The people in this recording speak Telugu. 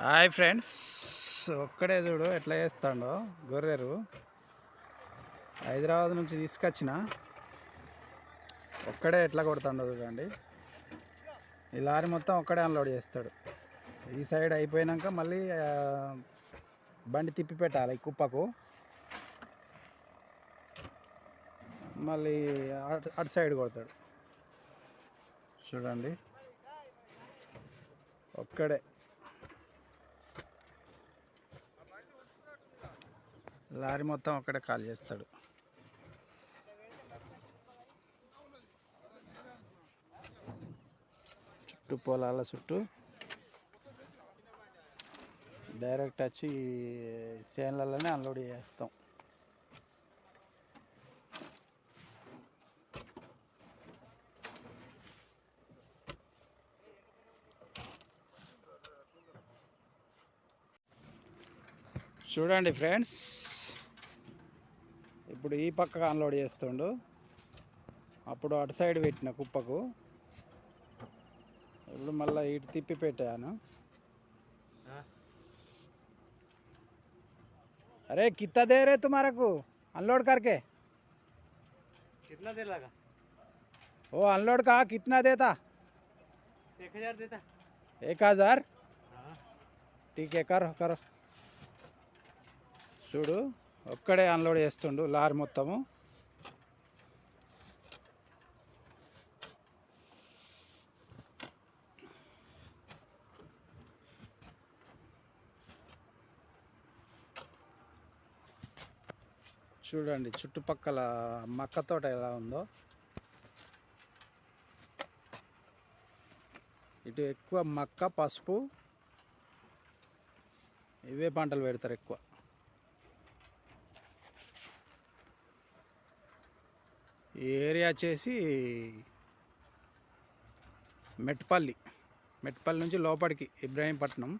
హాయ్ ఫ్రెండ్స్, ఒక్కడే చూడు ఎట్లా చేస్తాడో గొర్రెరు. హైదరాబాద్ నుంచి తీసుకొచ్చిన ఒక్కడే ఎట్లా కొడతాడో చూడండి. ఈ లారీ మొత్తం ఒక్కడే అన్లోడ్ చేస్తాడు. ఈ సైడ్ అయిపోయాక మళ్ళీ బండి తిప్పి పెట్టాలి కుప్పకు, మళ్ళీ అటు సైడ్ కొడతాడు. చూడండి ఒక్కడే లారీ మొత్తం ఒక్కడే కాల్ చేస్తాడు. చుట్టూ పొలాల చుట్టూ డైరెక్ట్ వచ్చి చేన్లలోనే అన్లోడ్ చేస్తాం. చూడండి ఫ్రెండ్స్, ఇప్పుడు ఈ పక్కకు అన్లోడ్ చేస్తుండు, అప్పుడు అటు సైడ్ పెట్టిన కుప్పకు, ఇప్పుడు మళ్ళీ ఇటు తిప్పి పెట్టాను. अरे कितना दे रहे तुम्हारे को अनलोड करके? कितना देर लगा? वो अनलोड का कितना देता? 1000 देता। 1000? ठीक है, करो करो. చూడు ఒక్కడే అన్లోడ్ చేస్తుండు లారీ మొత్తము. చూడండి చుట్టుపక్కల మక్క తోట ఎలా ఉందో. ఇటు ఎక్కువ మక్క, పసుపు, ఇవే పంటలు పెడతారు ఎక్కువ. ఈ ఏరియా వచ్చేసి మెట్పల్లి నుంచి లోపలికి ఇబ్రాహీంపట్నం.